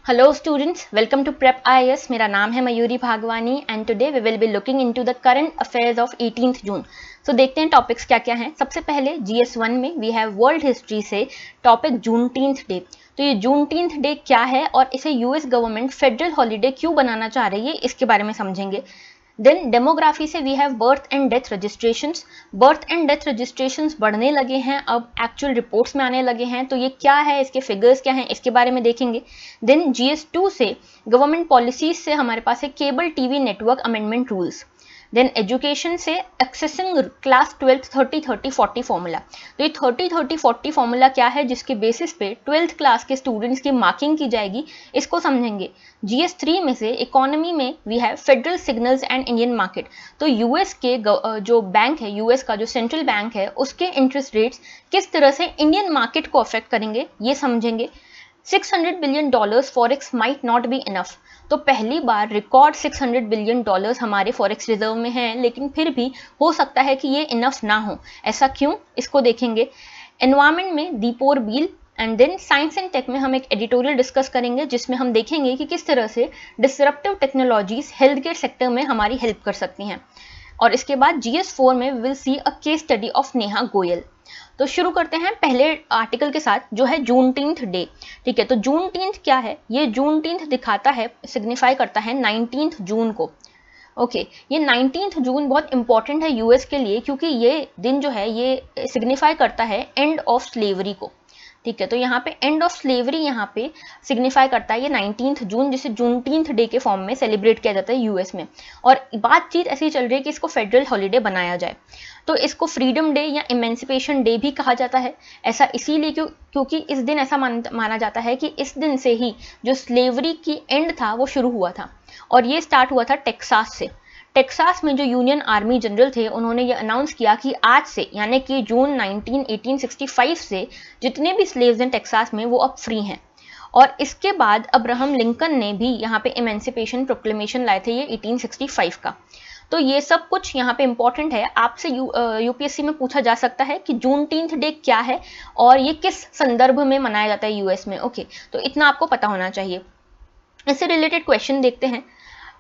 Hello students, welcome to Prep IAS. मेरा नाम है Mayuri Bhagwani and today we will be looking into the current affairs of 18th June. So देखते हैं topics क्या क्या हैं. सबसे पहले GS1 में वी हैव वर्ल्ड हिस्ट्री से टॉपिक जूनटीन्थ डे. तो ये जूनटीन्थ डे क्या है और इसे यूएस गवर्नमेंट फेडरल हॉलीडे क्यों बनाना चाह रही है इसके बारे में समझेंगे. देन डेमोग्राफी से we have birth and death registrations. Birth and death registrations बढ़ने लगे हैं, अब एक्चुअल रिपोर्ट्स में आने लगे हैं, तो ये क्या है, इसके फिगर्स क्या हैं, इसके बारे में देखेंगे. देन GS2 से गवर्नमेंट पॉलिसीज से हमारे पास है cable TV network amendment rules. Then education से एक्सेसिंग क्लास 12th 30-30-40 फॉर्मूला. तो ये 30-30-40 फॉर्मूला क्या है जिसके बेसिस पे 12th क्लास के स्टूडेंट्स की मार्किंग की जाएगी, इसको समझेंगे. GS3 में से इकोनॉमी में we have federal signals and Indian market. तो यूएस के जो बैंक है, यूएस का जो सेंट्रल बैंक है, उसके इंटरेस्ट रेट्स किस तरह से इंडियन मार्केट को अफेक्ट करेंगे ये समझेंगे. $600 billion forex might not be enough. तो पहली बार रिकॉर्ड $600 बिलियन हमारे फॉरेक्स रिजर्व में हैं, लेकिन फिर भी हो सकता है कि ये इनफ ना हो. ऐसा क्यों, इसको देखेंगे. एनवायरमेंट में Deepor Beel and then science and tech में हम एक एडिटोरियल डिस्कस करेंगे जिसमें हम देखेंगे कि किस तरह से disruptive technologies health care sector में हमारी हेल्प कर सकती हैं. और इसके बाद GS4 में will see a case study of Neha Goyal. तो शुरू करते हैं पहले आर्टिकल के साथ जो है जूनटीन्थ डे. ठीक है, तो जूनटीन्थ क्या है, ये जूनटीन्थ दिखाता है, सिग्निफाई करता है 19th जून को. ओके, ये 19th जून बहुत इंपॉर्टेंट है यूएस के लिए क्योंकि ये दिन जो है ये सिग्निफाई करता है एंड ऑफ स्लेवरी को. ठीक है, तो यहाँ पे एंड ऑफ स्लेवरी यहाँ पे सिग्निफाई करता है ये 19th जून, जिसे जूनटीन्थ डे के फॉर्म में सेलिब्रेट किया जाता है यूएस में. और बातचीत ऐसी चल रही है कि इसको फेडरल हॉलीडे बनाया जाए. तो इसको फ्रीडम डे या इमेंसिपेशन डे भी कहा जाता है. ऐसा इसीलिए क्योंकि इस दिन ऐसा माना जाता है कि इस दिन से ही जो स्लेवरी की एंड था वो शुरू हुआ था. और ये स्टार्ट हुआ था टेक्सास से. टेक्सास में जो यूनियन आर्मी जनरल थे उन्होंने ये अनाउंस किया कि आज से यानी कि जून 1865 से जितने भी स्लेव्स हैं टेक्सास में वो अब फ्री हैं. और इसके बाद अब्राहम लिंकन ने भी यहाँ पे इमेंसिपेशन प्रोक्लेमेशन लाए थे, ये 1865 का. तो ये सब कुछ यहाँ पे इंपॉर्टेंट है. आपसे यूपीएससी में पूछा जा सकता है कि जूनटीन्थ डे क्या है और ये किस संदर्भ में मनाया जाता है यूएस में. ओके, तो इतना आपको पता होना चाहिए. इससे रिलेटेड क्वेश्चन देखते हैं.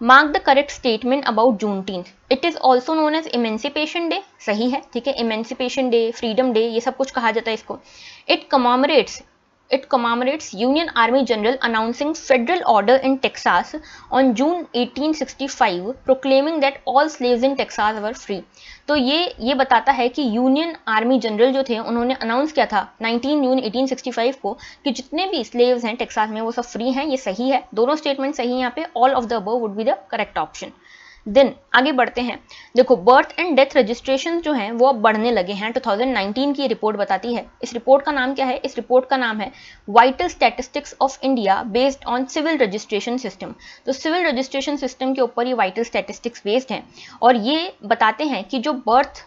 Mark the correct statement about Juneteenth. It is also known as Emancipation Day. सही है, ठीक है, इमेंसिपेशन डे, फ्रीडम डे, ये सब कुछ कहा जाता है इसको. It commemorates Union Army General announcing federal order in Texas on June 1865, proclaiming that all slaves in Texas were free. तो ये बताता है कि यूनियन आर्मी जनरल जो थे उन्होंने अनाउंस किया था 19 जून 1865 को कि जितने भी स्लेव्स हैं टेक्सास में वो सब फ्री हैं. ये सही है, दोनों स्टेटमेंट सही है यहाँ पे. All of the above would be the correct option. Then आगे बढ़ते हैं. देखो, बर्थ एंड डेथ रजिस्ट्रेशन जो हैं वो अब बढ़ने लगे हैं. 2019 की रिपोर्ट बताती है. इस रिपोर्ट का नाम क्या है, इस रिपोर्ट का नाम है vital statistics of India based on civil registration system. तो सिविल रजिस्ट्रेशन सिस्टम के ऊपर ये वाइटल स्टैटिस्टिक्स बेस्ड हैं और ये बताते हैं कि जो बर्थ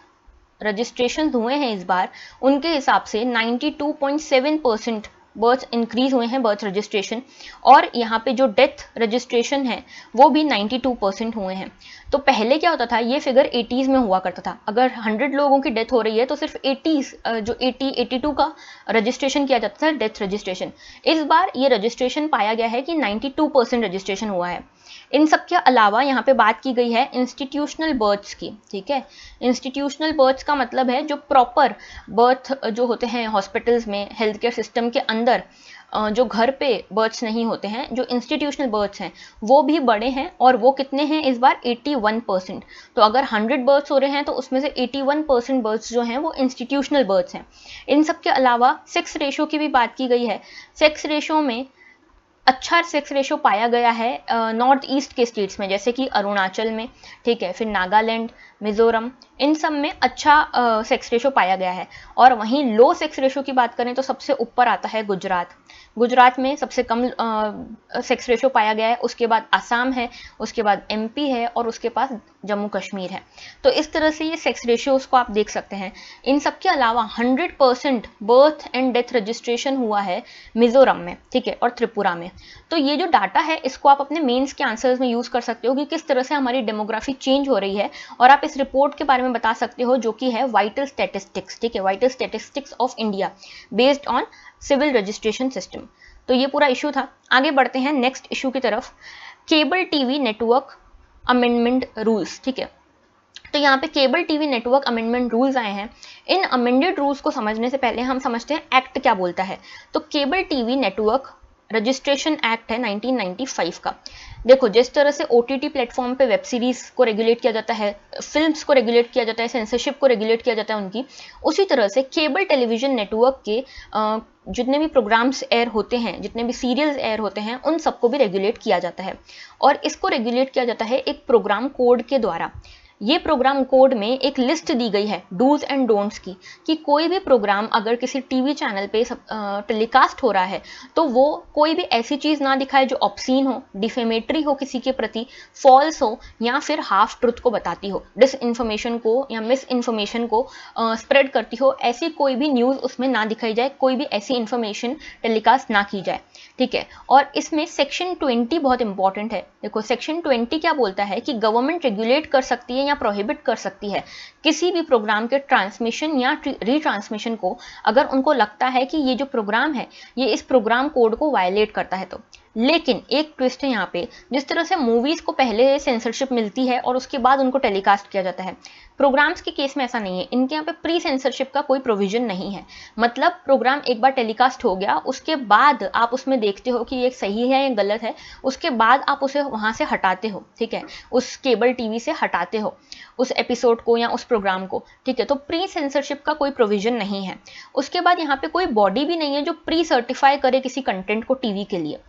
रजिस्ट्रेशन हुए हैं इस बार उनके हिसाब से 92.7% बर्थ इंक्रीज हुए हैं, बर्थ रजिस्ट्रेशन. और यहाँ पे जो डेथ रजिस्ट्रेशन है वो भी 92% हुए हैं. तो पहले क्या होता था, ये फिगर 80s में हुआ करता था. अगर 100 लोगों की डेथ हो रही है तो सिर्फ 80s जो 82 का रजिस्ट्रेशन किया जाता था, डेथ रजिस्ट्रेशन. इस बार ये रजिस्ट्रेशन पाया गया है कि 92% रजिस्ट्रेशन हुआ है. इन सब के अलावा यहाँ पे बात की गई है इंस्टीट्यूशनल बर्थ्स की. ठीक है, इंस्टीट्यूशनल बर्थ्स का मतलब है जो प्रॉपर बर्थ जो होते हैं हॉस्पिटल्स में, हेल्थ केयर सिस्टम के अंदर, जो घर पे बर्थ्स नहीं होते हैं, जो इंस्टीट्यूशनल बर्थ्स हैं वो भी बड़े हैं. और वो कितने हैं इस बार, 81%. तो अगर 100 बर्थ्स हो रहे हैं तो उसमें से 81% बर्थ्स जो हैं वो इंस्टीट्यूशनल बर्थ्स हैं. इन सब के अलावा सेक्स रेशो की भी बात की गई है. सेक्स रेशो में अच्छा सेक्स रेशो पाया गया है नॉर्थ ईस्ट के स्टेट्स में, जैसे कि अरुणाचल में, ठीक है, फिर नागालैंड, मिजोरम, इन सब में अच्छा सेक्स रेशो पाया गया है. और वहीं लो सेक्स रेशो की बात करें तो सबसे ऊपर आता है गुजरात. गुजरात में सबसे कम सेक्स रेशो पाया गया है. उसके बाद आसाम है, उसके बाद MP है और उसके पास जम्मू कश्मीर है. तो इस तरह से ये सेक्स रेशियोज को आप देख सकते हैं. इन सब के अलावा 100% बर्थ एंड डेथ रजिस्ट्रेशन हुआ है मिजोरम में, ठीक है, और त्रिपुरा में. तो ये जो डाटा है इसको आप अपने मेंस के आंसर्स में यूज कर सकते हो कि किस तरह से हमारी डेमोग्राफी चेंज हो रही है. और आप इस रिपोर्ट के बारे में बता सकते हो जो कि है वाइटल स्टैटिस्टिक्स. ठीक है, vital statistics of India based on civil registration system. तो ये पूरा इशू था। आगे बढ़ते हैं नेक्स्ट इशू की तरफ, cable TV network amendment rules. ठीक है, तो यहाँ पे cable TV network amendment rules आए हैं। इन अमेंडेड रूल्स को समझने से पहले हम समझते हैं एक्ट क्या बोलता है। तो cable TV network registration act है 1995 का। देखो, जिस तरह से OTT प्लेटफॉर्म पे वेब सीरीज को रेगुलेट किया जाता है, फिल्म्स को रेगुलेट किया जाता है, सेंसरशिप को रेगुलेट किया जाता है उनकी, उसी तरह से केबल टेलीविजन नेटवर्क के जितने भी प्रोग्राम्स एयर होते हैं, जितने भी सीरियल्स एयर होते हैं, उन सबको भी रेगुलेट किया जाता है। और इसको रेगुलेट किया जाता है एक प्रोग्राम कोड के द्वारा। ये प्रोग्राम कोड में एक लिस्ट दी गई है डूज एंड डोंट्स की, कि कोई भी प्रोग्राम अगर किसी टीवी चैनल पे टेलीकास्ट हो रहा है तो वो कोई भी ऐसी चीज़ ना दिखाए जो ऑब्सीन हो, डिफेमेटरी हो किसी के प्रति, फॉल्स हो, या फिर हाफ ट्रुथ को बताती हो, डिस इन्फॉर्मेशन को या मिस इन्फॉर्मेशन को स्प्रेड करती हो। ऐसी कोई भी न्यूज़ उसमें ना दिखाई जाए, कोई भी ऐसी इन्फॉर्मेशन टेलीकास्ट ना की जाए। ठीक है, और इसमें सेक्शन 20 बहुत इंपॉर्टेंट है। देखो, सेक्शन 20 क्या बोलता है कि गवर्नमेंट रेगुलेट कर सकती है या प्रोहिबिट कर सकती है किसी भी प्रोग्राम के ट्रांसमिशन या रीट्रांसमिशन को, अगर उनको लगता है कि ये जो प्रोग्राम है ये इस प्रोग्राम कोड को वायलेट करता है तो। लेकिन एक ट्विस्ट है यहाँ पे, जिस तरह से मूवीज को पहले सेंसरशिप मिलती है और उसके बाद उनको टेलीकास्ट किया जाता है, प्रोग्राम्स के केस में ऐसा नहीं है। इनके यहाँ पे प्री सेंसरशिप का कोई प्रोविजन नहीं है। मतलब प्रोग्राम एक बार टेलीकास्ट हो गया, उसके बाद आप उसमें देखते हो कि ये सही है या गलत है, उसके बाद आप उसे वहाँ से हटाते हो। ठीक है, उस केबल टीवी से हटाते हो उस एपिसोड को या उस प्रोग्राम को। ठीक है, तो प्री सेंसरशिप का कोई प्रोविजन नहीं है। उसके बाद यहाँ पे कोई बॉडी भी नहीं है जो प्री सर्टिफाई करे किसी कंटेंट को टीवी के लिए।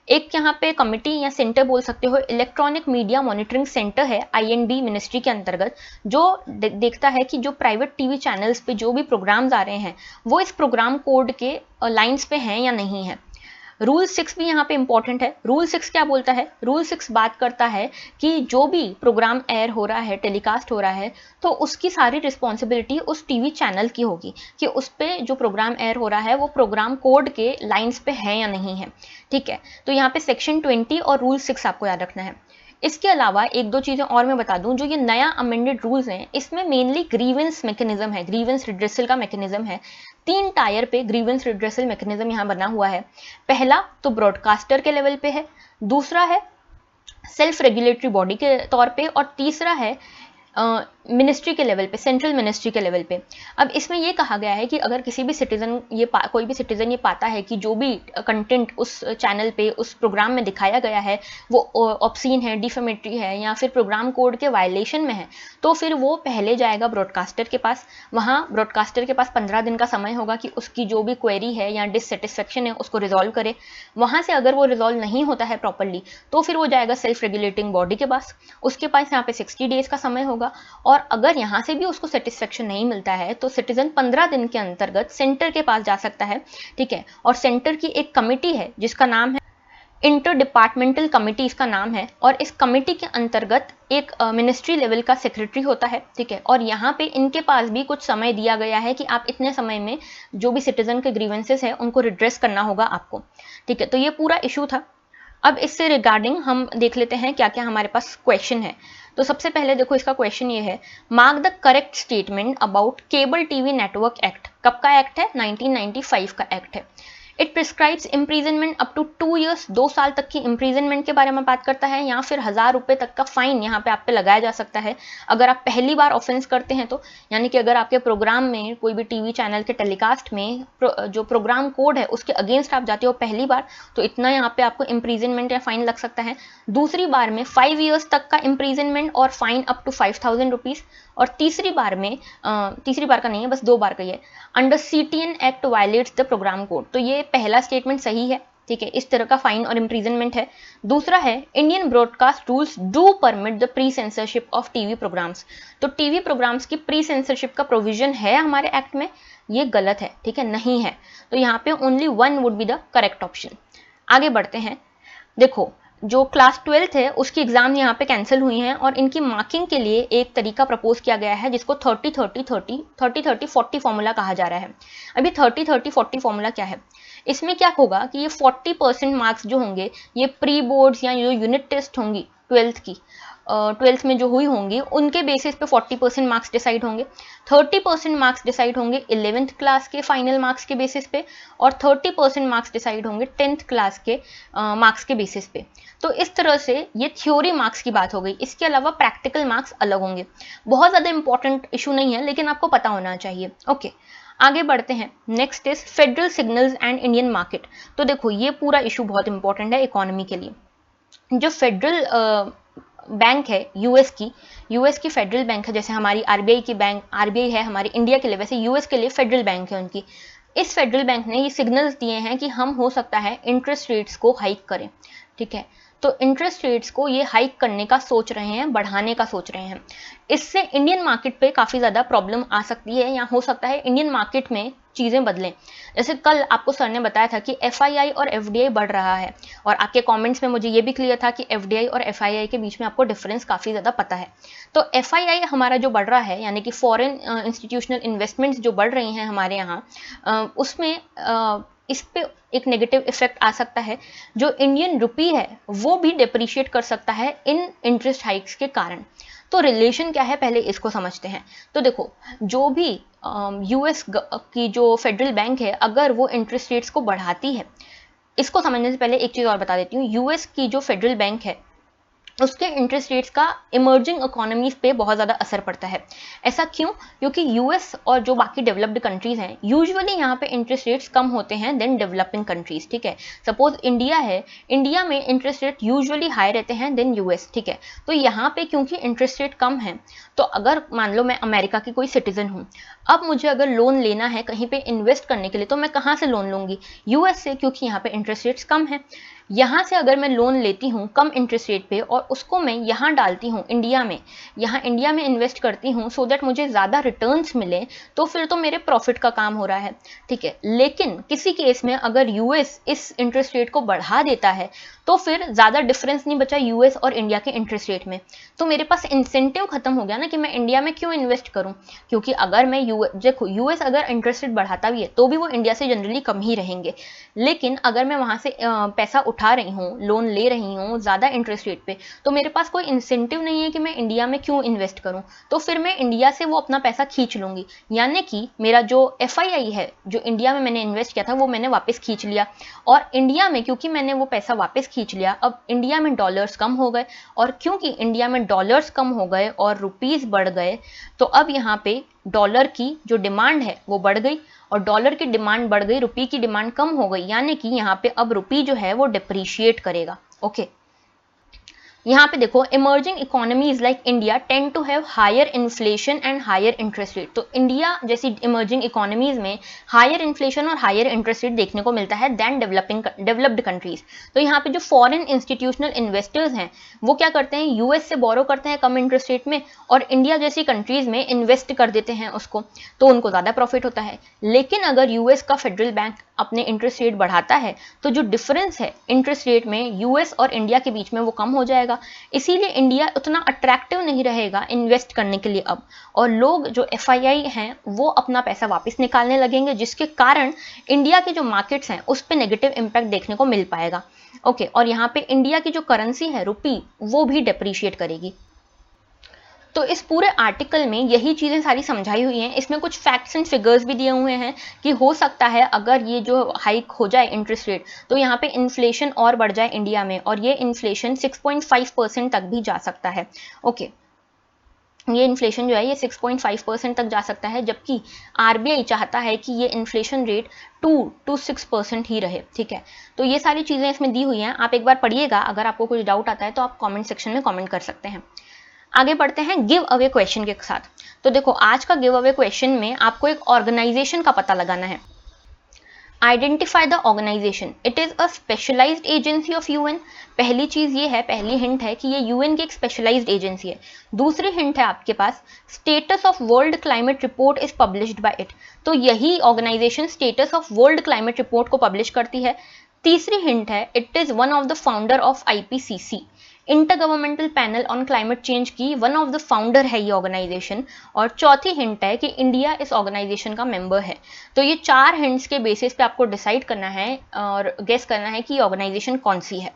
एक यहाँ पे कमिटी या सेंटर बोल सकते हो, इलेक्ट्रॉनिक मीडिया मॉनिटरिंग सेंटर है INB मिनिस्ट्री के अंतर्गत, जो देखता है कि जो प्राइवेट टीवी चैनल्स पे जो भी प्रोग्राम्स आ रहे हैं वो इस प्रोग्राम कोड के लाइंस पे हैं या नहीं है। रूल 6 भी यहाँ पे इंपॉर्टेंट है। रूल 6 क्या बोलता है? रूल 6 बात करता है कि जो भी प्रोग्राम एयर हो रहा है, टेलीकास्ट हो रहा है, तो उसकी सारी रिस्पॉन्सिबिलिटी उस टीवी चैनल की होगी कि उस पर जो प्रोग्राम एयर हो रहा है वो प्रोग्राम कोड के लाइंस पे है या नहीं है। ठीक है, तो यहाँ पे सेक्शन 20 और रूल 6 आपको याद रखना है। इसके अलावा एक दो चीज़ें और मैं बता दूं, जो ये नया अमेंडेड रूल्स हैं इसमें मेनली ग्रीवेंस मैकेनिज्म है, ग्रीवेंस रिड्रेसल का मैकेनिज्म है। 3 टायर पे ग्रीवेंस रिड्रेसल मैकेनिज्म यहाँ बना हुआ है। पहला तो ब्रॉडकास्टर के लेवल पे है, दूसरा है सेल्फ रेगुलेटरी बॉडी के तौर पे, और तीसरा है मिनिस्ट्री के लेवल पे, सेंट्रल मिनिस्ट्री के लेवल पे। अब इसमें ये कहा गया है कि अगर किसी भी सिटीजन कोई भी सिटीजन ये पाता है कि जो भी कंटेंट उस चैनल पे उस प्रोग्राम में दिखाया गया है वो ऑब्सीन है, डिफेमेटरी है, या फिर प्रोग्राम कोड के वायलेशन में है, तो फिर वो पहले जाएगा ब्रॉडकास्टर के पास। वहाँ ब्रॉडकास्टर के पास 15 दिन का समय होगा कि उसकी जो भी क्वेरी है या डिससेटिस्फेक्शन है उसको रिजॉल्व करे। वहाँ से अगर वो रिजॉल्व नहीं होता है प्रॉपरली तो फिर वो जाएगा सेल्फ रेगुलेटिंग बॉडी के पास, उसके पास यहाँ पे 60 डेज का समय होगा। और अगर यहाँ से भी उसको सेटिस्फेक्शन नहीं मिलता है तो सिटीजन 15 दिन के अंतर्गत सेंटर के पास जा सकता है। ठीक है, और सेंटर की एक कमिटी है जिसका नाम है इंटर डिपार्टमेंटल कमिटी, इसका नाम है, और इस कमिटी के अंतर्गत एक मिनिस्ट्री लेवल का सेक्रेटरी होता है। ठीक है, और यहाँ पे इनके पास भी कुछ समय दिया गया है कि आप इतने समय में जो भी सिटीजन के ग्रीवेंसेस है उनको रिड्रेस करना होगा आपको। ठीक है, तो ये पूरा इशू था। अब इससे रिगार्डिंग हम देख लेते हैं क्या क्या हमारे पास क्वेश्चन है। तो सबसे पहले देखो, इसका क्वेश्चन ये है, mark the correct statement about cable TV network act. कब का एक्ट है? 1995 का एक्ट है। It prescribes imprisonment up to 2 years, 2 साल तक की इम्प्रीजनमेंट के बारे में बात करता है, या फिर 1000 रुपये तक का फाइन यहाँ पे आप पे लगाया जा सकता है अगर आप पहली बार ऑफेंस करते हैं तो। यानी कि अगर आपके प्रोग्राम में, कोई भी टीवी चैनल के टेलीकास्ट में जो प्रोग्राम कोड है उसके अगेंस्ट आप जाते हो पहली बार, तो इतना यहाँ पे आपको इम्प्रीजनमेंट या फाइन लग सकता है। दूसरी बार में 5 years तक का इम्प्रीजनमेंट और फाइन अप टू 5000 रुपीज़। और तीसरी बार में, तीसरी बार का नहीं है, बस 2 बार का ही है, under CTN act violates the program code. तो ये पहला स्टेटमेंट सही है। ठीक है, इस तरह का फाइन और इम्प्रीजनमेंट है। दूसरा है, Indian broadcast rules do permit the pre censorship of TV programs. तो टीवी प्रोग्राम्स की प्री सेंसरशिप का प्रोविजन है हमारे एक्ट में, ये गलत है। ठीक है, नहीं है। तो यहाँ पे only 1 would be the correct option. आगे बढ़ते हैं। देखो, जो क्लास 12th है उसकी एग्जाम यहाँ पे कैंसिल हुई हैं, और इनकी मार्किंग के लिए एक तरीका प्रपोज किया गया है जिसको 30-30-30 फॉर्मूला कहा जा रहा है। अभी 30-30-40 फॉर्मूला क्या है? इसमें क्या होगा कि ये 40% मार्क्स जो होंगे ये प्री बोर्ड्स या जो यूनिट टेस्ट होंगी ट्वेल्थ की, ट्वेल्थ में जो हुई होंगी उनके बेसिस पे 40% मार्क्स डिसाइड होंगे, 30% मार्क्स डिसाइड होंगे 11th क्लास के फाइनल मार्क्स के बेसिस पे, और 30% मार्क्स डिसाइड होंगे 10th क्लास के मार्क्स के बेसिस पे। तो इस तरह से ये थ्योरी मार्क्स की बात हो गई। इसके अलावा प्रैक्टिकल मार्क्स अलग होंगे। बहुत ज़्यादा इंपॉर्टेंट इशू नहीं है, लेकिन आपको पता होना चाहिए। ओके, आगे बढ़ते हैं। Next is federal signals and Indian market. तो देखो ये पूरा इशू बहुत इंपॉर्टेंट है इकोनॉमी के लिए। जो फेडरल बैंक है यूएस की फेडरल बैंक है, जैसे हमारी आरबीआई की बैंक, आरबीआई है हमारी इंडिया के लिए, वैसे यूएस के लिए फेडरल बैंक है उनकी। इस फेडरल बैंक ने ये सिग्नल्स दिए हैं कि हम हो सकता है इंटरेस्ट रेट्स को हाइक करें, ठीक है। तो इंटरेस्ट रेट्स को ये हाइक करने का सोच रहे हैं, बढ़ाने का सोच रहे हैं। इससे इंडियन मार्केट पे काफ़ी ज़्यादा प्रॉब्लम आ सकती है, या हो सकता है इंडियन मार्केट में चीज़ें बदलें। जैसे कल आपको सर ने बताया था कि एफआईआई और एफडीआई बढ़ रहा है, और आपके कमेंट्स में मुझे ये भी क्लियर था कि एफडीआई और एफआईआई के बीच में आपको डिफरेंस काफ़ी ज़्यादा पता है। तो एफआईआई हमारा जो बढ़ रहा है, यानी कि फॉरेन इंस्टीट्यूशनल इन्वेस्टमेंट्स जो बढ़ रही हैं हमारे यहाँ, उसमें इस पे एक नेगेटिव इफेक्ट आ सकता है। जो इंडियन रुपी है वो भी डिप्रिशिएट कर सकता है इन इंटरेस्ट हाइक्स के कारण। तो रिलेशन क्या है, पहले इसको समझते हैं। तो देखो, जो भी यूएस की जो फेडरल बैंक है, अगर वो इंटरेस्ट रेट्स को बढ़ाती है, इसको समझने से पहले एक चीज़ और बता देती हूँ। यूएस की जो फेडरल बैंक है उसके इंटरेस्ट रेट्स का इमर्जिंग इकोनॉमीज पे बहुत ज़्यादा असर पड़ता है। ऐसा क्यों? क्योंकि यूएस और जो बाकी डेवलप्ड कंट्रीज हैं, यूजुअली यहाँ पे इंटरेस्ट रेट्स कम होते हैं देन डेवलपिंग कंट्रीज, ठीक है। सपोज इंडिया है, इंडिया में इंटरेस्ट रेट यूजुअली हाई रहते हैं देन यूएस, ठीक है। तो यहाँ पे क्योंकि इंटरेस्ट रेट कम है, तो अगर मान लो मैं अमेरिका की कोई सिटीजन हूँ, अब मुझे अगर लोन लेना है कहीं पे इन्वेस्ट करने के लिए, तो मैं कहाँ से लोन लूँगी? यूएस से, क्योंकि यहाँ पे इंटरेस्ट रेट्स कम है। यहाँ से अगर मैं लोन लेती हूँ कम इंटरेस्ट रेट पे, और उसको मैं यहाँ डालती हूँ इंडिया में, यहाँ इंडिया में इन्वेस्ट करती हूँ सो दैट मुझे ज़्यादा रिटर्न्स मिले, तो फिर तो मेरे प्रॉफिट का काम हो रहा है, ठीक है। लेकिन किसी केस में अगर यूएस इस इंटरेस्ट रेट को बढ़ा देता है, तो फिर ज़्यादा डिफरेंस नहीं बचा यूएस और इंडिया के इंटरेस्ट रेट में। तो मेरे पास इंसेंटिव खत्म हो गया ना कि मैं इंडिया में क्यों इन्वेस्ट करूँ, क्योंकि अगर मैं देखो यूएस अगर इंटरेस्ट रेट बढ़ाता भी है तो भी वो इंडिया से जनरली कम ही रहेंगे। लेकिन अगर मैं वहाँ से पैसा उठा रही हूँ, लोन ले रही हूँ ज़्यादा इंटरेस्ट रेट पे, तो मेरे पास कोई इंसेंटिव नहीं है कि मैं इंडिया में क्यों इन्वेस्ट करूँ, तो फिर मैं इंडिया से वो अपना पैसा खींच लूँगी। यानी कि मेरा जो एफआईआई है, जो इंडिया में मैंने इन्वेस्ट किया था, वो मैंने वापस खींच लिया, और इंडिया में क्योंकि मैंने वो पैसा वापस खींच लिया, अब इंडिया में डॉलर्स कम हो गए, और क्योंकि इंडिया में डॉलर्स कम हो गए और रुपीज़ बढ़ गए, तो अब यहाँ पे डॉलर की जो डिमांड है वो बढ़ गई, और डॉलर की डिमांड बढ़ गई, रुपी की डिमांड कम हो गई, यानी कि यहाँ पे अब रुपी जो है वो डिप्रिशिएट करेगा। ओके, यहाँ पे देखो, emerging economies like India tend to have higher inflation and higher interest rate. तो इंडिया जैसी इमर्जिंग इकोनॉमीज में हायर इन्फ्लेशन और हायर इंटरेस्ट रेट देखने को मिलता है देन डेवलप्ड कंट्रीज। तो यहाँ पे जो फॉरेन इंस्टीट्यूशनल इन्वेस्टर्स हैं वो क्या करते हैं, यूएस से बोरो करते हैं कम इंटरेस्ट रेट में, और इंडिया जैसी कंट्रीज में इन्वेस्ट कर देते हैं उसको, तो उनको ज़्यादा प्रॉफिट होता है। लेकिन अगर यूएस का फेडरल बैंक अपने इंटरेस्ट रेट बढ़ाता है, तो जो डिफरेंस है इंटरेस्ट रेट में यूएस और इंडिया के बीच में वो कम हो जाएगा। इसीलिए इंडिया उतना अट्रैक्टिव नहीं रहेगा इन्वेस्ट करने के लिए अब, और लोग जो एफआईआई हैं वो अपना पैसा वापस निकालने लगेंगे, जिसके कारण इंडिया के जो मार्केट्स हैं उस पर नेगेटिव इंपैक्ट देखने को मिल पाएगा। ओके, और यहाँ पे इंडिया की जो करेंसी है रुपी, वो भी डिप्रिशिएट करेगी। तो इस पूरे आर्टिकल में यही चीज़ें सारी समझाई हुई हैं। इसमें कुछ फैक्ट्स एंड फिगर्स भी दिए हुए हैं कि हो सकता है अगर ये जो हाइक हो जाए इंटरेस्ट रेट, तो यहाँ पे इन्फ्लेशन और बढ़ जाए इंडिया में, और ये इन्फ्लेशन 6.5% तक भी जा सकता है। ओके, ये इन्फ्लेशन जो है ये 6.5% तक जा सकता है, जबकि आरबीआई चाहता है कि ये इन्फ्लेशन रेट 2 to 6% ही रहे, ठीक है। तो ये सारी चीज़ें इसमें दी हुई हैं, आप एक बार पढ़िएगा। अगर आपको कुछ डाउट आता है तो आप कमेंट सेक्शन में कमेंट कर सकते हैं। आगे बढ़ते हैं गिव अवे क्वेश्चन के साथ। तो देखो, आज का गिव अवे क्वेश्चन में आपको एक ऑर्गेनाइजेशन का पता लगाना है। Identify the organization, it is a specialized agency of UN. पहली चीज ये है, पहली हिंट है कि ये यूएन की एक स्पेशलाइज्ड एजेंसी है। दूसरी हिंट है आपके पास, status of world climate report is published by it. तो यही organization status of world climate report को पब्लिश करती है। तीसरी हिंट है, it is one of the founder of IPCC, inter governmental panel on climate change की one of the founder है ये ऑर्गेनाइजेशन। और चौथी हिंट है कि इंडिया इस ऑर्गेनाइजेशन का मेंबर है। तो ये 4 हिंट्स के बेसिस पे आपको डिसाइड करना है और गेस करना है कि ये ऑर्गेनाइजेशन कौन सी है।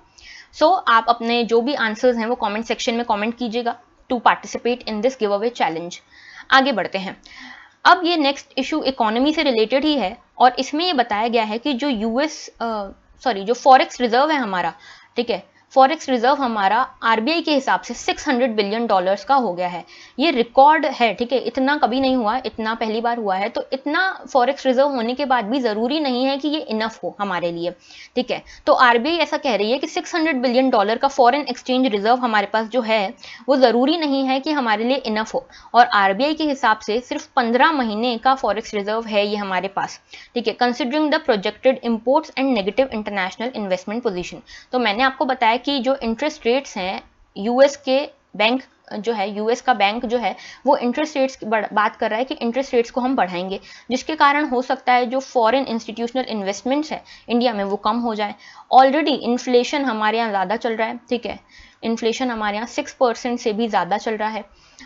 सो आप अपने जो भी आंसर्स हैं वो कमेंट सेक्शन में कमेंट कीजिएगा to participate in this give away challenge. आगे बढ़ते हैं। अब ये नेक्स्ट इशू इकोनॉमी से रिलेटेड ही है और इसमें ये बताया गया है कि जो जो फॉरेक्स रिजर्व है हमारा, ठीक है, फॉरेक्स रिजर्व हमारा आरबीआई के हिसाब से $600 बिलियन का हो गया है। ये रिकॉर्ड है, ठीक है, इतना कभी नहीं हुआ, इतना पहली बार हुआ है। तो इतना फॉरेक्स रिजर्व होने के बाद भी जरूरी नहीं है कि ये इनफ हो हमारे लिए, ठीक है। तो आरबीआई ऐसा कह रही है कि $600 बिलियन का फॉरेन एक्सचेंज रिजर्व हमारे पास जो है वो जरूरी नहीं है कि हमारे लिए इनफ हो, और आरबीआई के हिसाब से सिर्फ 15 महीने का फॉरेक्स रिजर्व है ये हमारे पास, ठीक है, considering the projected imports and negative international investment position. तो मैंने आपको बताया कि जो इंटरेस्ट रेट्स हैं यूएस के बैंक जो है, यूएस का बैंक जो है वो इंटरेस्ट रेट्स की बात कर रहा है कि इंटरेस्ट रेट्स को हम बढ़ाएंगे, जिसके कारण हो सकता है जो फॉरेन इंस्टीट्यूशनल इन्वेस्टमेंट्स है इंडिया में वो कम हो जाए। ऑलरेडी इन्फ्लेशन हमारे यहाँ ज़्यादा चल रहा है, ठीक है, इन्फ्लेशन हमारे यहाँ 6% से भी ज़्यादा चल रहा है।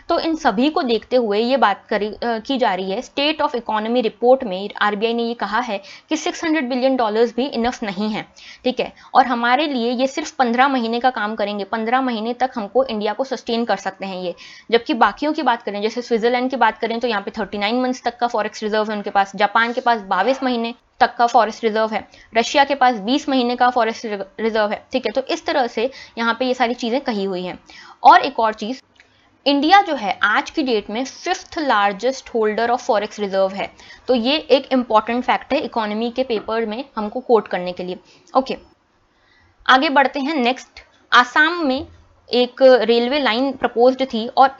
तो इन सभी को देखते हुए ये बात की जा रही है, स्टेट ऑफ इकोनॉमी रिपोर्ट में आरबीआई ने ये कहा है कि $600 बिलियन भी इनफ नहीं है, ठीक है, और हमारे लिए ये सिर्फ 15 महीने का काम करेंगे, 15 महीने तक हमको इंडिया को सस्टेन कर सकते हैं ये। जबकि बाकियों की बात करें, जैसे स्विट्जरलैंड की बात करें तो यहाँ पे 39 मंथ्स तक का फॉरेक्स रिजर्व है उनके पास, जापान के पास 22 महीने तक का फॉरेस्ट रिजर्व है, रशिया के पास 20 महीने का फॉरेस्ट रिजर्व है, ठीक है। तो इस तरह से यहाँ पे ये सारी चीजें कही हुई हैं। और एक और चीज, इंडिया जो है आज की डेट में 5th largest holder of forex reserve है। तो ये एक इंपॉर्टेंट फैक्ट है इकोनॉमी के पेपर में हमको कोट करने के लिए। ओके, आगे बढ़ते हैं। नेक्स्ट, आसाम में एक रेलवे लाइन प्रपोज्ड थी और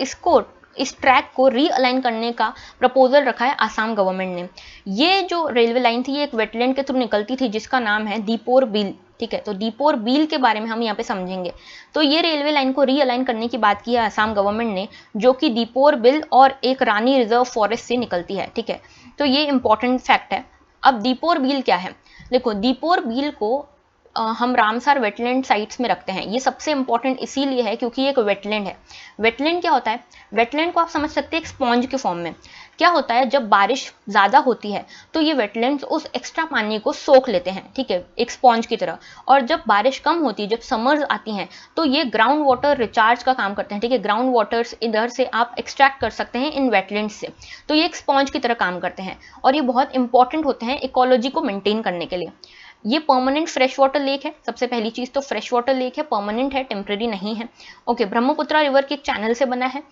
इस ट्रैक को रीअलाइन करने का प्रपोजल रखा है आसाम गवर्नमेंट ने। ये जो रेलवे लाइन थी ये एक वेटलैंड के थ्रू निकलती थी जिसका नाम है दीपोर बिल, ठीक है। तो दीपोर बिल के बारे में हम यहाँ पे समझेंगे। तो ये रेलवे लाइन को रीअलाइन करने की बात की है आसाम गवर्नमेंट ने, जो कि दीपोर बिल और एक रानी रिजर्व फॉरेस्ट से निकलती है, ठीक है। तो ये इंपॉर्टेंट फैक्ट है। अब दीपोर बिल क्या है, देखो, दीपोर बिल को हम रामसार वेटलैंड साइट्स में रखते हैं। ये सबसे इंपॉर्टेंट इसीलिए है क्योंकि ये एक वेटलैंड है। वेटलैंड क्या होता है, वेटलैंड को आप समझ सकते हैं एक स्पॉन्ज के फॉर्म में। क्या होता है, जब बारिश ज़्यादा होती है तो ये वेटलैंड्स उस एक्स्ट्रा पानी को सोख लेते हैं, ठीक है, एक स्पॉन्ज की तरह। और जब बारिश कम होती है, जब समर्स आती हैं, तो ये ग्राउंड वाटर रिचार्ज का काम करते हैं, ठीक है। ग्राउंड वाटर्स इधर से आप एक्सट्रैक्ट कर सकते हैं इन वेटलैंड्स से। तो ये एक स्पॉन्ज की तरह काम करते हैं और ये बहुत इंपॉर्टेंट होते हैं इकोलॉजी को मेंटेन करने के लिए। ये परमानेंट फ्रेश वाटर लेक है। सबसे पहली चीज तो फ्रेश वाटर लेक है, परमानेंट है, टेम्परेरी नहीं है। ओके, ब्रह्मपुत्रा रिवर के एक चैनल से बना है,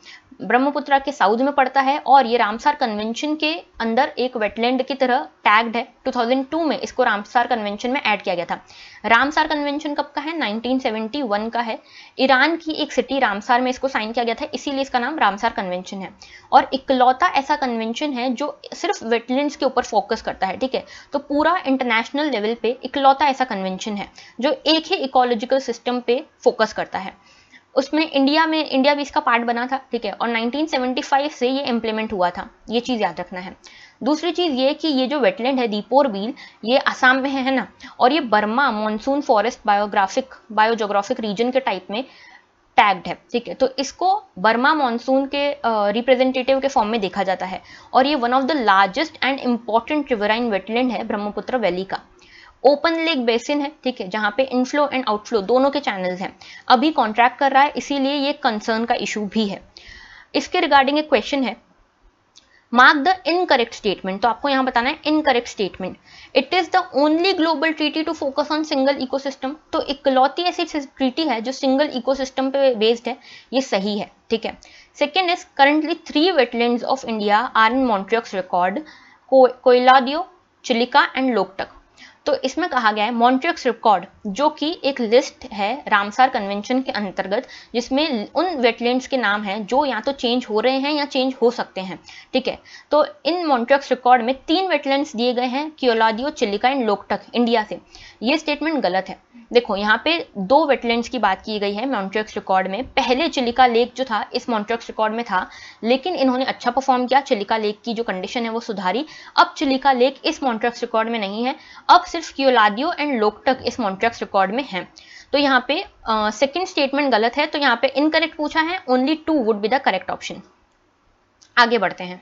ब्रह्मपुत्रा के साउथ में पड़ता है और ये रामसार कन्वेंशन के अंदर एक वेटलैंड की तरह टैग्ड है। 2002 में इसको रामसार कन्वेंशन में ऐड किया गया था। रामसार कन्वेंशन कब का है, 1971 का है। ईरान की एक सिटी रामसार में इसको साइन किया गया था, इसीलिए इसका नाम रामसार कन्वेंशन है। और इकलौता ऐसा कन्वेंशन है जो सिर्फ वेटलैंड्स के ऊपर फोकस करता है, ठीक है। तो पूरा इंटरनेशनल लेवल पे इकलौता ऐसा कन्वेंशन है जो एक ही इकोलॉजिकल सिस्टम पे फोकस करता है। उसमें इंडिया भी इसका पार्ट बना था, ठीक है, और 1975 से ये इम्प्लीमेंट हुआ था, ये चीज याद रखना है। दूसरी चीज ये कि ये जो वेटलैंड है दीपोर बिल, ये असम में है ना, और ये Burma monsoon forest biogeographic region के टाइप में टैग्ड है, ठीक है। तो इसको बर्मा मॉनसून के रिप्रेजेंटेटिव के फॉर्म में देखा जाता है और ये one of the largest and important riverine wetland है ब्रह्मपुत्र वैली का। ओपन लेक बेसिन है, ठीक है, जहां पे इनफ्लो एंड आउटफ्लो दोनों के चैनल्स हैं। अभी कॉन्ट्रैक्ट कर रहा है, इसीलिए ये कंसर्न का इशू भी है। इसके रिगार्डिंग एक क्वेश्चन है, मार्क द इनकरेक्ट स्टेटमेंट। तो आपको यहां बताना है incorrect statement. It is the only global treaty to focus on single ecosystem. तो इकलौती ऐसी ट्रीटी है जो सिंगल इकोसिस्टम पे बेस्ड है, ये सही है, ठीक है। Second is currently 3 wetlands of India are in Montreux record, Keoladeo, Chilika and Loktak. तो इसमें कहा गया है मॉन्ट्रियक्स रिकॉर्ड, जो कि एक लिस्ट है रामसार कन्वेंशन के अंतर्गत, जिसमें उन वेटलैंड्स के नाम हैं जो या तो चेंज हो रहे हैं या चेंज हो सकते हैं, ठीक है। तो इन मॉन्ट्रियक्स रिकॉर्ड में 3 वेटलैंड्स दिए गए हैं, कोयलादियो, चिलिका एंड लोकटक, इंडिया से। ये स्टेटमेंट गलत है। देखो, यहाँ पे 2 वेटलैंड्स की बात की गई है मॉन्ट्रियक्स रिकॉर्ड में। पहले चिलिका लेक जो था इस मॉन्ट्रियक्स रिकॉर्ड में था, लेकिन इन्होंने अच्छा परफॉर्म किया, चिलिका लेक की जो कंडीशन है वो सुधारी। अब चिलिका लेक इस मॉन्ट्रियक्स रिकॉर्ड में नहीं है, अब सिर्फ कोयलादियो एंड लोकटक इस मॉन्ट्रियक्स रिकॉर्ड में है। तो यहाँ पे सेकंड स्टेटमेंट गलत है, तो यहाँ पे इनकरेक्ट पूछा है, only 2 would be the correct option. आगे बढ़ते हैं।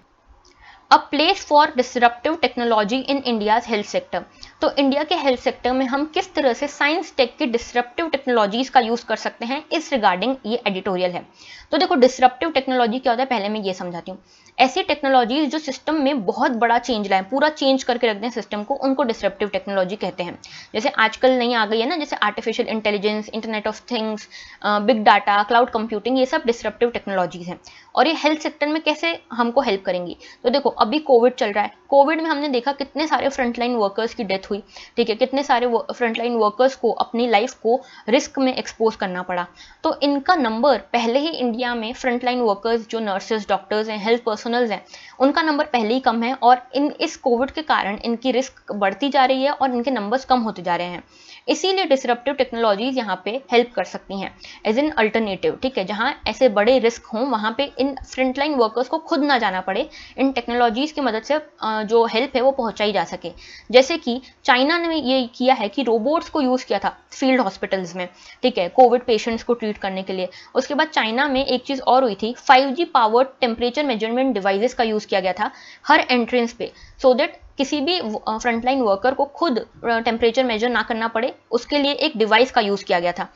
A place for disruptive technology in India's health sector. तो इंडिया के हेल्थ सेक्टर में हम किस तरह से साइंस टेक की डिसरप्टिव टेक्नोलॉजीज का यूज कर सकते हैं, इस रिगार्डिंग ये एडिटोरियल है। तो देखो डिसरप्टिव टेक्नोलॉजी क्या होता है, पहले मैं ये समझाती हूँ। ऐसी टेक्नोलॉजीज जो सिस्टम में बहुत बड़ा चेंज लाए, पूरा चेंज करके रख दें सिस्टम को, उनको डिसरप्टिव टेक्नोलॉजी कहते हैं। जैसे आजकल नई आ गई है ना, जैसे artificial intelligence, internet of things, big data, cloud computing, ये सब डिसरप्टिव टेक्नोलॉजीज हैं। और ये हेल्थ सेक्टर में कैसे हमको हेल्प करेंगी। तो देखो अभी कोविड चल रहा है, कोविड में हमने देखा कितने सारे फ्रंटलाइन वर्कर्स की डेथ हुई, ठीक है, कितने सारे फ्रंटलाइन वर्कर्स को अपनी लाइफ को रिस्क में एक्सपोज करना पड़ा। तो इनका नंबर पहले ही इंडिया में, फ्रंटलाइन वर्कर्स जो नर्सेज, डॉक्टर्स हैं, हेल्थ पर्सनल्स हैं, उनका नंबर पहले ही कम है, और इस कोविड के कारण इनकी रिस्क बढ़ती जा रही है और इनके नंबर्स कम होते जा रहे हैं। इसीलिए डिसरप्टिव टेक्नोलॉजीज यहाँ पे हेल्प कर सकती हैं एज एन अल्टरनेटिव, ठीक है, जहाँ ऐसे बड़े रिस्क हों वहाँ पे इन फ्रंटलाइन वर्कर्स को खुद ना जाना पड़े, इन टेक्नोलॉजीज की मदद से जो हेल्प है वो पहुंचाई जा सके। जैसे कि चाइना ने ये किया है कि रोबोट्स को यूज किया था फील्ड हॉस्पिटल्स में, ठीक है, कोविड पेशेंट्स को ट्रीट करने के लिए। उसके बाद चाइना में एक चीज और हुई थी, 5G powered temperature measurement devices का यूज किया गया था हर एंट्रेंस पे, सो दैट किसी भी फ्रंटलाइन वर्कर को खुद टेम्परेचर मेजर ना करना पड़े, उसके लिए एक डिवाइस का यूज किया गया था।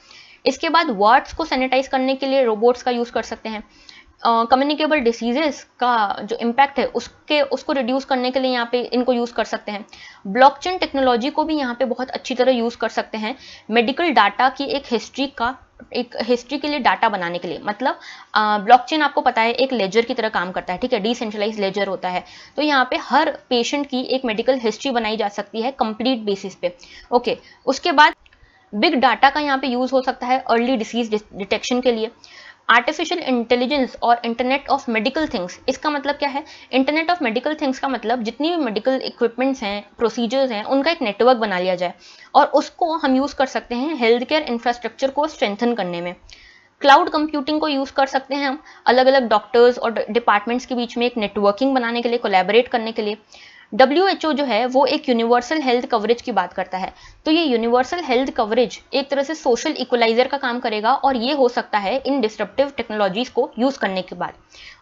इसके बाद वार्ड्स को सैनिटाइज करने के लिए रोबोट्स का यूज कर सकते हैं। कम्युनिकेबल डिसीजेस का जो इम्पैक्ट है उसको रिड्यूस करने के लिए यहाँ पे इनको यूज कर सकते हैं। ब्लॉकचेन टेक्नोलॉजी को भी यहाँ पे बहुत अच्छी तरह यूज कर सकते हैं मेडिकल डाटा की एक हिस्ट्री के लिए डाटा बनाने के लिए। मतलब ब्लॉकचेन आपको पता है एक लेजर की तरह काम करता है, ठीक है, डिसेंट्रलाइज लेजर होता है। तो यहाँ पे हर पेशेंट की एक मेडिकल हिस्ट्री बनाई जा सकती है कंप्लीट बेसिस पे। ओके, उसके बाद बिग डाटा का यहाँ पे यूज हो सकता है अर्ली डिसीज डिटेक्शन के लिए। आर्टिफिशियल इंटेलिजेंस और इंटरनेट ऑफ मेडिकल थिंग्स, इसका मतलब क्या है, इंटरनेट ऑफ मेडिकल थिंग्स का मतलब जितनी भी मेडिकल इक्विपमेंट्स हैं, प्रोसीजर्स हैं, उनका एक नेटवर्क बना लिया जाए और उसको हम यूज कर सकते हैं हेल्थ केयर इंफ्रास्ट्रक्चर को स्ट्रेंथन करने में। क्लाउड कंप्यूटिंग को यूज कर सकते हैं हम अलग अलग डॉक्टर्स और डिपार्टमेंट्स के बीच में एक नेटवर्किंग बनाने के लिए, कोलैबोरेट करने के लिए। WHO जो है वो एक यूनिवर्सल हेल्थ कवरेज की बात करता है। तो ये यूनिवर्सल हेल्थ कवरेज एक तरह से सोशल इक्वलाइजर का काम करेगा और ये हो सकता है इन डिसरप्टिव टेक्नोलॉजीज को यूज करने के बाद।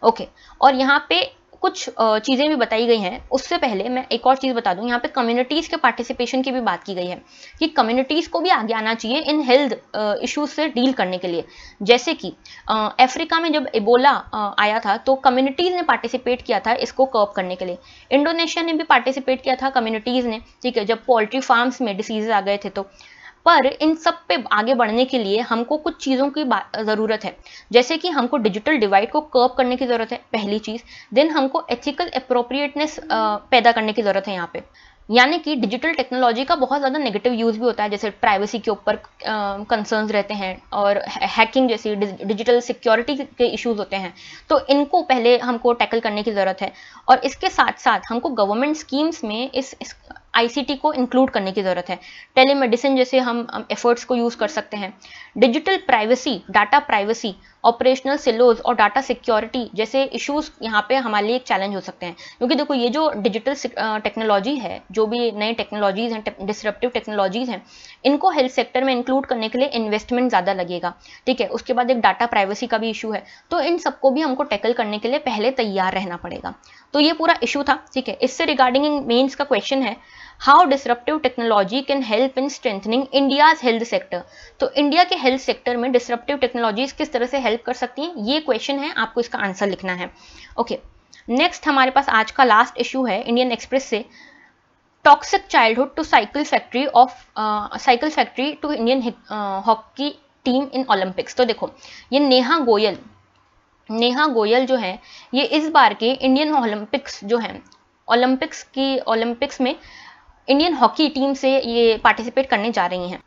ओके, और यहाँ पे कुछ चीजें भी बताई गई हैं। उससे पहले मैं एक और चीज बता दूं, यहाँ पे कम्युनिटीज के पार्टिसिपेशन की भी बात की गई है कि कम्युनिटीज को भी आगे आना चाहिए इन हेल्थ इश्यूज से डील करने के लिए। जैसे कि अफ्रीका में जब इबोला आया था तो कम्युनिटीज ने पार्टिसिपेट किया था इसको कर्ब करने के लिए। इंडोनेशिया ने भी पार्टिसिपेट किया था कम्युनिटीज ने, ठीक है, जब पोल्ट्री फार्म्स में डिसीजेज आ गए थे। तो पर इन सब पे आगे बढ़ने के लिए हमको कुछ चीज़ों की ज़रूरत है। जैसे कि हमको डिजिटल डिवाइड को कर्ब करने की ज़रूरत है, पहली चीज़। देन हमको एथिकल अप्रोप्रिएटनेस पैदा करने की ज़रूरत है यहाँ पे। यानी कि डिजिटल टेक्नोलॉजी का बहुत ज़्यादा नेगेटिव यूज़ भी होता है, जैसे प्राइवेसी के ऊपर कंसर्न्स रहते हैं और हैकिंग जैसी डिजिटल सिक्योरिटी के इश्यूज होते हैं। तो इनको पहले हमको टैकल करने की ज़रूरत है और इसके साथ साथ हमको गवर्नमेंट स्कीम्स में इस ICT को इंक्लूड करने की ज़रूरत है। टेलीमेडिसिन जैसे हम एफर्ट्स को यूज़ कर सकते हैं। Digital privacy, data privacy, operational silos और डाटा सिक्योरिटी जैसे इश्यूज यहाँ पे हमारे लिए एक चैलेंज हो सकते हैं। क्योंकि देखो ये जो डिजिटल टेक्नोलॉजी है, जो भी नई टेक्नोलॉजीज हैं, डिसरप्टिव टेक्नोलॉजीज हैं, इनको हेल्थ सेक्टर में इंक्लूड करने के लिए इन्वेस्टमेंट ज़्यादा लगेगा, ठीक है। उसके बाद एक डाटा प्राइवेसी का भी इशू है। तो इन सबको भी हमको टैकल करने के लिए पहले तैयार रहना पड़ेगा। तो ये पूरा इशू था, ठीक है। इससे रिगार्डिंग मेंस का क्वेश्चन है, how disruptive technology can help in strengthening India's health sector. तो इंडिया के हेल्थ सेक्टर में डिसरप्टिव टेक्नोलॉजीज किस तरह से हेल्प कर सकती हैं, ये क्वेश्चन है, आपको इसका आंसर लिखना है। ओके, नेक्स्ट हमारे पास आज का लास्ट इशू है इंडियन एक्सप्रेस से, toxic childhood to cycle factory to Indian hockey team in Olympics. तो देखो ये नेहा गोयल जो है, ये इस बार के इंडियन ओलंपिक्स जो है, ओलंपिक्स में इंडियन हॉकी टीम से ये पार्टिसिपेट करने जा रही हैं।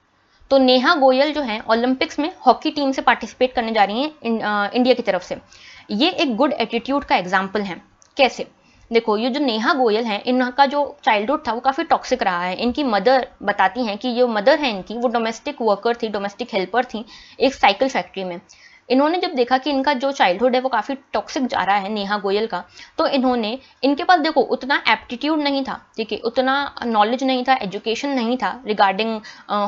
तो नेहा गोयल जो है ओलंपिक्स में हॉकी टीम से पार्टिसिपेट करने जा रही हैं इंडिया की तरफ से। ये एक गुड एटीट्यूड का एग्जाम्पल है। कैसे? देखो ये जो नेहा गोयल हैं, इनका जो चाइल्डहुड था वो काफ़ी टॉक्सिक रहा है। इनकी मदर बताती हैं कि जो मदर है इनकी, वो डोमेस्टिक वर्कर थी, डोमेस्टिक हेल्पर थी एक साइकिल फैक्ट्री में। इन्होंने जब देखा कि इनका जो चाइल्डहुड है वो काफ़ी टॉक्सिक जा रहा है, नेहा गोयल का, तो इनके पास देखो उतना एप्टीट्यूड नहीं था, ठीक है, उतना नॉलेज नहीं था, एजुकेशन नहीं था regarding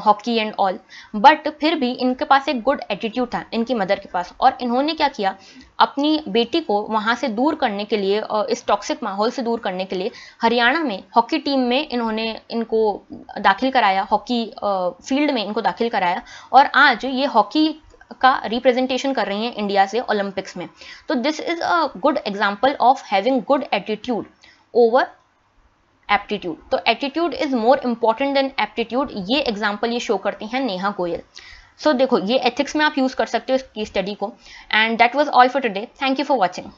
hockey and all, but फिर भी इनके पास एक गुड एटीट्यूड था इनकी मदर के पास, और इन्होंने क्या किया, अपनी बेटी को वहाँ से दूर करने के लिए, इस टॉक्सिक माहौल से दूर करने के लिए हरियाणा में हॉकी टीम में इनको दाखिल कराया, हॉकी फील्ड में इनको दाखिल कराया, और आज ये हॉकी का रिप्रेजेंटेशन कर रही हैं इंडिया से ओलंपिक्स में। तो this is a good example of having good attitude over aptitude. तो attitude is more important than aptitude, ये एग्जांपल ये शो करती हैं नेहा गोयल। सो देखो ये एथिक्स में आप यूज कर सकते हो इसकी स्टडी को। And that was all for today, thank you for watching.